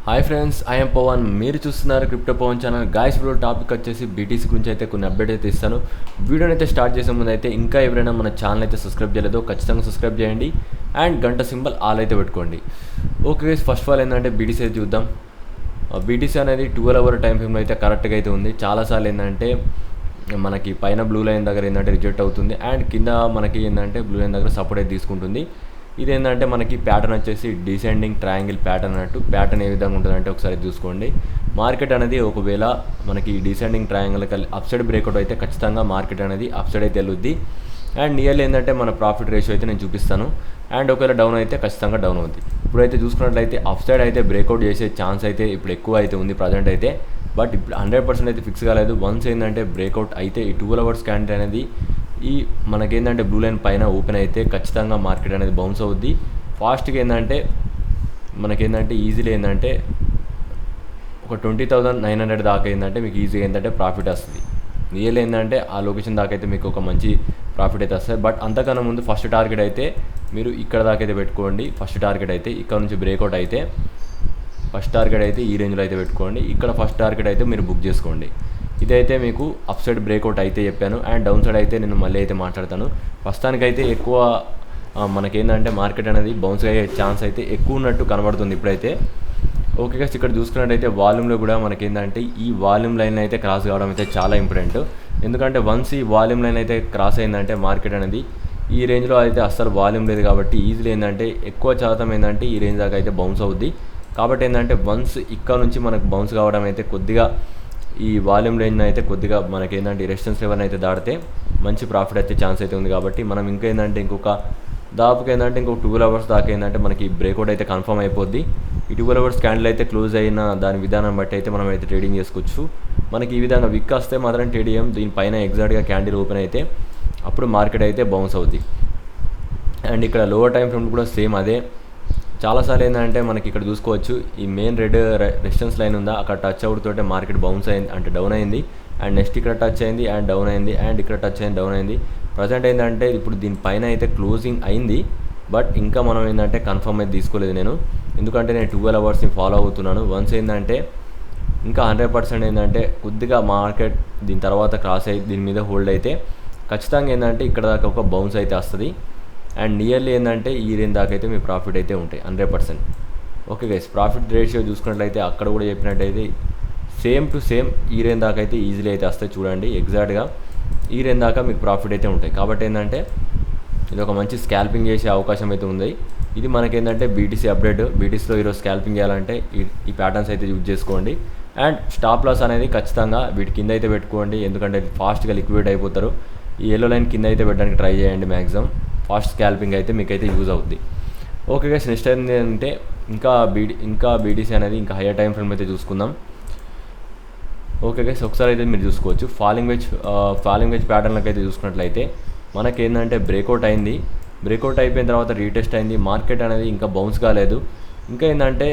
Hi friends, I'm Pavan. మీరు చూస్తున్నారు crypto Pavan channel. Guys bro topic వచ్చేసి బీటీసీ గురించి అయితే కొన్ని అప్డేట్ అయితే ఇస్తాను. వీడియోని అయితే స్టార్ట్ చేసే ముందు అయితే ఇంకా ఎవరైనా మన ఛానల్ అయితే సబ్స్క్రైబ్ చేయలేదో ఖచ్చితంగా సబ్స్క్రైబ్ చేయండి అండ్ గంట సింబల్ ఆల్ అయితే పెట్టుకోండి. Okay guys, first of all ఏంటంటే బీటీసీ అయితే చూద్దాం. బీటీసీ అనేది 12 అవర్ టైం ఫ్రేమ్లో అయితే కరెక్ట్గా అయితే ఉంది. చాలాసార్లు ఏంటంటే మనకి పైన బ్లూ లైన్ దగ్గర ఏంటంటే రిజెక్ట్ అవుతుంది అండ్ కింద మనకి ఏంటంటే బ్లూ లైన్ దగ్గర సపోర్ట్ అయితే తీసుకుంటుంది. ఇది ఏంటంటే మనకి ప్యాటర్న్ వచ్చేసి డిసెండింగ్ ట్రయాంగిల్ ప్యాటర్న్ అన్నట్టు. ప్యాటర్న్ ఏ విధంగా ఉంటుందంటే ఒకసారి చూసుకోండి. మార్కెట్ అనేది ఒకవేళ మనకి descending triangle up side breakout అయితే ఖచ్చితంగా మార్కెట్ అనేది అప్ సైడ్ అయితే వెళ్ళుద్ది. అండ్ నియర్లీ ఏంటంటే మన ప్రాఫిట్ రేషియో అయితే నేను చూపిస్తాను. అండ్ ఒకవేళ డౌన్ అయితే ఖచ్చితంగా డౌన్ అవుతుంది. ఇప్పుడైతే చూసుకున్నట్లయితే అప్ సైడ్ అయితే బ్రేక్అవుట్ చేసే ఛాన్స్ అయితే ఇప్పుడు ఎక్కువ అయితే ఉంది ప్రజెంట్ అయితే. బట్ ఇప్పుడు 100% అయితే ఫిక్స్ కాలేదు. వన్స్ ఏంటంటే బ్రేక్అవుట్ అయితే ఈ 12 అవర్స్ క్యాండిల్ అనేది ఈ మనకేంటంటే బ్లూ లైన్ పైన ఓపెన్ అయితే ఖచ్చితంగా మార్కెట్ అనేది బౌన్స్ అవుద్ది. ఫాస్ట్గా ఏంటంటే మనకేంటంటే ఈజీలీ ఏంటంటే ఒక 20,900 దాకా ఏంటంటే మీకు ఈజీగా ఏంటంటే ప్రాఫిట్ వస్తుంది. రియల్ ఏంటంటే ఆ లొకేషన్ దాకా అయితే మీకు ఒక మంచి ప్రాఫిట్ అయితే వస్తుంది. బట్ అంతకన్నా ముందు ఫస్ట్ టార్గెట్ అయితే మీరు ఇక్కడ దాకా అయితే పెట్టుకోండి. ఫస్ట్ టార్గెట్ అయితే ఇక్కడ నుంచి బ్రేక్అవుట్ అయితే ఫస్ట్ టార్గెట్ అయితే ఈ రేంజ్లో అయితే పెట్టుకోండి. ఇక్కడ ఫస్ట్ టార్గెట్ అయితే మీరు బుక్ చేసుకోండి. ఇదైతే మీకు అప్ సైడ్ బ్రేక్అవుట్ అయితే చెప్పాను. అండ్ డౌన్ సైడ్ అయితే నేను మళ్ళీ అయితే మాట్లాడతాను. ప్రస్తుతానికైతే ఎక్కువ మనకేంటంటే మార్కెట్ అనేది బౌన్స్ అయ్యే ఛాన్స్ అయితే ఎక్కువ ఉన్నట్టు కనబడుతుంది ఇప్పుడైతే. ఓకే గైస్, ఇక్కడ చూసుకున్నట్టయితే వాల్యూమ్లో కూడా మనకేంటంటే ఈ వాల్యూమ్ లైన్ అయితే క్రాస్ కావడం అయితే చాలా ఇంపార్టెంట్. ఎందుకంటే వన్స్ ఈ వాల్యూమ్ లైన్ అయితే క్రాస్ అయిందంటే మార్కెట్ అనేది ఈ రేంజ్లో అయితే అస్సలు వాల్యూమ్ లేదు కాబట్టి ఈజీలీ ఏంటంటే ఎక్కువ శాతం ఏంటంటే ఈ రేంజ్ దాకా అయితే బౌన్స్ అవుద్ది. కాబట్టి ఏంటంటే వన్స్ ఇక్కడ నుంచి మనకు బౌన్స్ కావడం అయితే కొద్దిగా ఈ వాల్యూమ్ రేంజ్ అయితే కొద్దిగా మనకి ఏంటంటే రెసిస్టెన్స్ లెవెల్ అయితే దాటితే మంచి ప్రాఫిట్ అయితే ఛాన్స్ అయితే ఉంది. కాబట్టి మనం ఇంకా ఏంటంటే దాదాపుగా ఏంటంటే ఇంకొక 12 అవర్స్ దాకా ఏంటంటే మనకి బ్రేక్అవుట్ అయితే కన్ఫర్మ్ అయిపోద్ది. ఈ 12 అవర్స్ క్యాండిల్ అయితే క్లోజ్ అయిన దాని విధానం బట్టి అయితే మనం అయితే ట్రేడింగ్ చేసుకోవచ్చు. మనకి ఈ విధంగా విక్ వస్తే మాత్రం ట్రేడ్ చేయం. దీనిపైన ఎగ్జాక్ట్గా క్యాండిల్ ఓపెన్ అయితే అప్పుడు మార్కెట్ అయితే బౌన్స్ అవుద్ది. అండ్ ఇక్కడ లోవర్ టైం ఫ్రేమ్ కూడా సేమ్ అదే. చాలాసార్లు ఏంటంటే మనకి ఇక్కడ చూసుకోవచ్చు ఈ మెయిన్ రెడ్ రెసిస్టెన్స్ లైన్ ఉందా అక్కడ టచ్ అవుతోటే మార్కెట్ బౌన్స్ అయింది, అంటే డౌన్ అయింది. అండ్ నెక్స్ట్ ఇక్కడ టచ్ అయింది అండ్ డౌన్ అయింది అండ్ ఇక్కడ టచ్ అయింది డౌన్ అయింది. ప్రజెంట్ ఏంటంటే ఇప్పుడు దీనిపైన అయితే క్లోజింగ్ అయింది. బట్ ఇంకా మనం ఏంటంటే కన్ఫర్మ్ అయితే తీసుకోలేదు నేను, ఎందుకంటే నేను 12 అవర్స్ని ఫాలో అవుతున్నాను. వన్స్ ఏంటంటే ఇంకా 100% ఏంటంటే కొద్దిగా మార్కెట్ దీని తర్వాత క్రాస్ అయ్యి దీని మీద హోల్డ్ అయితే ఖచ్చితంగా ఏంటంటే ఇక్కడ దాకా ఒక బౌన్స్ అయితే వస్తుంది. అండ్ నియర్లీ ఏంటంటే ఈ రేంజ్ దాకా అయితే మీ ప్రాఫిట్ అయితే ఉంటాయి 100%. ఓకే గైస్, ప్రాఫిట్ రేషియో చూసుకున్నట్లయితే అక్కడ కూడా చెప్పినట్టయితే సేమ్ టు సేమ్ ఈ రేంజ్ దాకా అయితే ఈజీలీ అయితే వస్తాయి. చూడండి ఎగ్జాక్ట్గా ఈ రేంజ్ దాకా మీకు ప్రాఫిట్ అయితే ఉంటాయి. కాబట్టి ఏంటంటే ఇది ఒక మంచి స్కాల్పింగ్ చేసే అవకాశం అయితే ఉంది. ఇది మనకేంటంటే బీటీసీ అప్డేట్. బీటీసీలో ఈరోజు స్కాల్పింగ్ చేయాలంటే ఈ ప్యాటర్న్స్ అయితే యూజ్ చేసుకోండి. అండ్ స్టాప్ లాస్ అనేది ఖచ్చితంగా వీటి కింద అయితే పెట్టుకోండి, ఎందుకంటే ఫాస్ట్గా లిక్విడ్ అయిపోతారు. ఈ ఎల్లో లైన్ కింద అయితే పెట్టడానికి ట్రై చేయండి మ్యాక్సిమం. ఫాస్ట్ స్కాల్పింగ్ అయితే మీకైతే యూజ్ అవుద్ది. ఓకే గైస్, నెక్స్ట్ ఏంటంటే ఇంకా బీటీసీ అనేది ఇంకా హైయర్ టైం ఫ్రేమ్ అయితే చూసుకుందాం. ఓకే గైస్, ఒకసారి అయితే మీరు చూసుకోవచ్చు ఫాలింగ్ వెజ్ ప్యాటర్న్లకు అయితే చూసుకున్నట్లయితే మనకేంటంటే బ్రేక్అవుట్ అయింది. బ్రేక్అవుట్ అయిపోయిన తర్వాత రీటెస్ట్ అయింది. మార్కెట్ అనేది ఇంకా బౌన్స్ కాలేదు. ఇంకా ఏంటంటే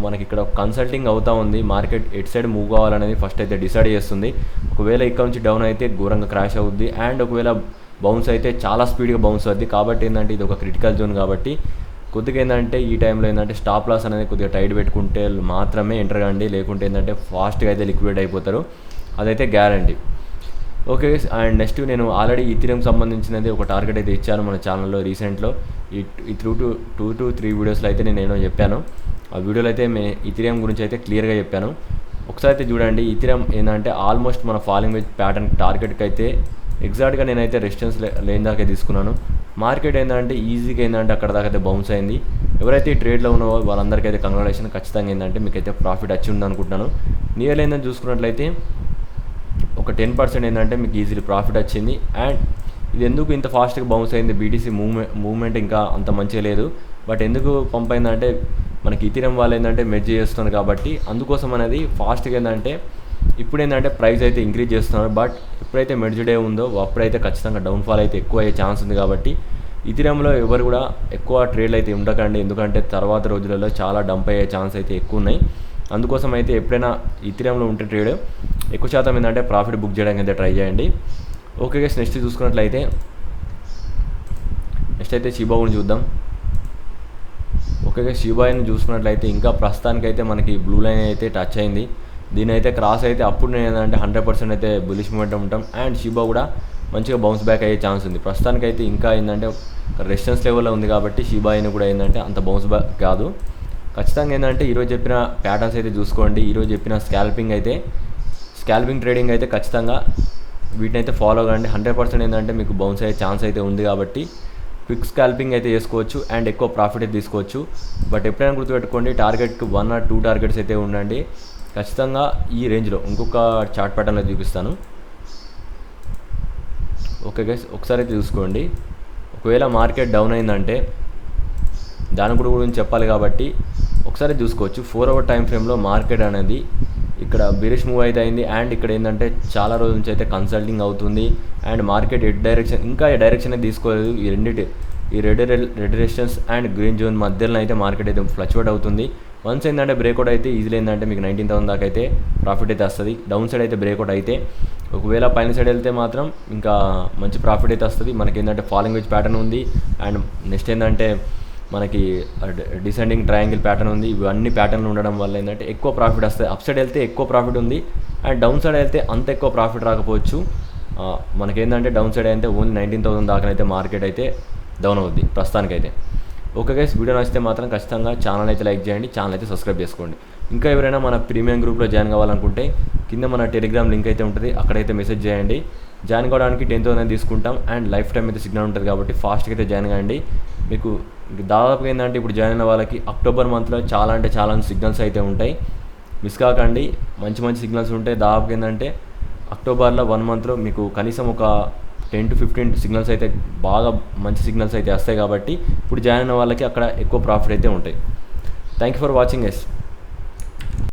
మనకి ఇక్కడ కన్సల్టింగ్ అవుతూ ఉంది. మార్కెట్ ఎట్ సైడ్ మూవ్ కావాలనేది ఫస్ట్ అయితే డిసైడ్ చేస్తుంది. ఒకవేళ ఇక్కడ నుంచి డౌన్ అయితే ఘోరంగా క్రాష్ అవుద్ది అండ్ ఒకవేళ బౌన్స్ అయితే చాలా స్పీడ్గా బౌన్స్ అవుద్ది. కాబట్టి ఏంటంటే ఇది ఒక క్రిటికల్ జోన్. కాబట్టి కొద్దిగా ఏంటంటే ఈ టైంలో ఏంటంటే స్టాప్ లాస్ అనేది కొద్దిగా టైట్ పెట్టుకుంటే మాత్రమే ఎంటర్ కండి, లేకుంటే ఏంటంటే ఫాస్ట్గా అయితే లిక్విడ్ అయిపోతారు, అదైతే గ్యారంటీ. ఓకే. అండ్ నెక్స్ట్ నేను ఆల్రెడీ ఈథీరియం సంబంధించినది ఒక టార్గెట్ అయితే ఇచ్చాను మన ఛానల్లో రీసెంట్లో. ఈ 2 to 3 వీడియోస్లో అయితే నేను చెప్పాను. ఆ వీడియోలో అయితే ఈథీరియం గురించి అయితే క్లియర్గా చెప్పాను. ఒకసారి అయితే చూడండి. ఈథీరియం ఏంటంటే ఆల్మోస్ట్ మన ఫాలింగ్ వెజ్ ప్యాటర్న్ టార్గెట్కి అయితే ఎగ్జాక్ట్గా నేనైతే రెసిస్టెన్స్ లేని దాకా తీసుకున్నాను. మార్కెట్ ఏంటంటే ఈజీగా ఏంటంటే అక్కడ దాకా అయితే బౌన్స్ అయింది. ఎవరైతే ఈ ట్రేడ్లో ఉన్నారో వాళ్ళందరికీ అయితే కంగ్రాచులేషన్. ఖచ్చితంగా ఏంటంటే మీకైతే ప్రాఫిట్ వచ్చి ఉంది అనుకుంటున్నాను. నియర్లీ ఏంటంటే చూసుకున్నట్లయితే ఒక 10% ఏంటంటే మీకు ఈజీలీ ప్రాఫిట్ వచ్చింది. అండ్ ఇది ఎందుకు ఇంత ఫాస్ట్గా బౌన్స్ అయింది, బీటీసీ మూవ్మెంట్ ఇంకా అంత మంచిగా లేదు. బట్ ఎందుకు పంప్ అయిందంటే మనకి ఈథీరియం వాళ్ళు ఏంటంటే మెర్జ్ చేస్తున్నారు కాబట్టి అందుకోసం అనేది ఫాస్ట్గా ఏంటంటే ఇప్పుడు ఏంటంటే ప్రైస్ అయితే ఇంక్రీజ్ చేస్తున్నారు. బట్ ఎప్పుడైతే మెర్జ్ డే ఉందో అప్పుడైతే ఖచ్చితంగా డౌన్ఫాల్ అయితే ఎక్కువ అయ్యే ఛాన్స్ ఉంది. కాబట్టి ఈథీరియంలో ఎవరు కూడా ఎక్కువ ట్రేడ్లు అయితే ఉండకండి, ఎందుకంటే తర్వాత రోజులలో చాలా డంప్ అయ్యే ఛాన్స్ అయితే ఎక్కువ ఉన్నాయి. అందుకోసం అయితే ఎప్పుడైనా ఈథీరియంలో ఉంటే ట్రేడ్ ఎక్కువ శాతం ఏంటంటే ప్రాఫిట్ బుక్ చేయడానికి అయితే ట్రై చేయండి. ఓకే గైస్, నెక్స్ట్ చూసుకున్నట్లయితే నెక్స్ట్ అయితే షిబా గురించి చూద్దాం. ఓకే, షిబాయిని చూసుకున్నట్లయితే ఇంకా ప్రస్తుతానికైతే మనకి బ్లూ లైన్ అయితే టచ్ అయింది. దీని అయితే క్రాస్ అయితే అప్పుడు నేను ఏంటంటే 100% అయితే బులిష్ మూమెంట్ ఉంటాం. అండ్ షిబా కూడా మంచిగా బౌన్స్ బ్యాక్ అయ్యే ఛాన్స్ ఉంది. ప్రస్తుతానికైతే ఇంకా ఏంటంటే రెసిస్టెన్స్ లెవెల్లో ఉంది కాబట్టి షిబాయిని కూడా ఏంటంటే అంత బౌన్స్ బ్యాక్ కాదు. ఖచ్చితంగా ఏంటంటే ఈరోజు చెప్పిన ప్యాటర్న్స్ అయితే చూసుకోండి. ఈరోజు చెప్పిన స్కాల్పింగ్ ట్రేడింగ్ అయితే ఖచ్చితంగా వీటిని అయితే ఫాలో కండి. 100% ఏంటంటే మీకు బౌన్స్ అయ్యే ఛాన్స్ అయితే ఉంది కాబట్టి క్విక్ స్కాల్పింగ్ అయితే చేసుకోవచ్చు అండ్ ఎక్కువ ప్రాఫిట్ అయితే తీసుకోవచ్చు. బట్ ఎప్పుడైనా గుర్తుపెట్టుకోండి, టార్గెట్కి 1 or 2 టార్గెట్స్ అయితే ఉండండి ఖచ్చితంగా ఈ రేంజ్లో. ఇంకొక చార్ట్ ప్యాటర్న్లో చూపిస్తాను. ఓకే గైస్, ఒకసారి అయితే చూసుకోండి. ఒకవేళ మార్కెట్ డౌన్ అయిందంటే దాని గురించి చెప్పాలి కాబట్టి ఒకసారి చూసుకోవచ్చు. 4 hour టైం ఫ్రేమ్లో మార్కెట్ అనేది ఇక్కడ బేరిష్ మూవ్ అయితే అయింది. అండ్ ఇక్కడ ఏంటంటే చాలా రోజుల నుంచి అయితే కన్సల్టింగ్ అవుతుంది. అండ్ మార్కెట్ ఇంకా డైరెక్షన్ అయితే తీసుకోలేదు. ఈ red resistance and green zone మధ్యలో అయితే మార్కెట్ అయితే ఫ్లక్చువేట్ అవుతుంది. వన్స్ ఏంటంటే బ్రేక్అవుట్ అయితే ఈజీలో ఏంటంటే మీకు 19,000 దాకా అయితే ప్రాఫిట్ అయితే వస్తుంది. డౌన్ సైడ్ అయితే బ్రేక్అవుట్ అయితే, ఒకవేళ పైన సైడ్ వెళ్తే మాత్రం ఇంకా మంచి ప్రాఫిట్ అయితే వస్తుంది. మనకి ఏంటంటే ఫాలోయింగ్ వెజ్ ప్యాటర్న్ ఉంది. అండ్ నెక్స్ట్ ఏంటంటే మనకి డిసెండింగ్ ట్రయాంగిల్ ప్యాటర్న్ ఉంది. ఇవన్నీ ప్యాటర్న్లు ఉండడం వల్ల ఏంటంటే ఎక్కువ ప్రాఫిట్ వస్తుంది. అప్ సైడ్ వెళ్తే ఎక్కువ ప్రాఫిట్ ఉంది. అండ్ డౌన్ సైడ్ వెళ్తే అంత ఎక్కువ ప్రాఫిట్ రాకపోవచ్చు. మనకేంటంటే డౌన్ సైడ్ అయితే ఓన్లీ 19,000 దాకానైతే మార్కెట్ అయితే డౌన్ అవుద్ది ప్రస్తుతానికైతే. ఓకే గైస్, వీడియో నచ్చితే మాత్రం ఖచ్చితంగా ఛానల్ అయితే లైక్ చేయండి, ఛానల్ అయితే సబ్స్క్రైబ్ చేసుకోండి. ఇంకా ఎవరైనా మన ప్రీమియం గ్రూప్లో జాయిన్ కావాలనుకుంటే కింద మన టెలిగ్రామ్ లింక్ అయితే ఉంటుంది, అక్కడైతే మెసేజ్ చేయండి. జాయిన్ కావడానికి 10,000 తీసుకుంటాం. అండ్ లైఫ్ టైం అయితే సిగ్నల్ ఉంటుంది కాబట్టి ఫాస్ట్గా అయితే జాయిన్ కాండి. మీకు దాదాపుగా ఏంటంటే ఇప్పుడు జాయిన్ అయిన వాళ్ళకి అక్టోబర్ మంత్లో చాలా సిగ్నల్స్ అయితే ఉంటాయి. మిస్ కాకండి, మంచి సిగ్నల్స్ ఉంటాయి. దాదాపుగా ఏంటంటే అక్టోబర్లో 1 monthలో మీకు కనీసం ఒక 10 to 15 సిగ్నల్స్ అయితే బాగా మంచి సిగ్నల్స్ అయితే వస్తాయి కాబట్టి ఇప్పుడు జాయిన్ అయిన వాళ్ళకి అక్కడ ఎక్కువ ప్రాఫిట్ అయితే ఉంటాయి. Thank you for watching guys.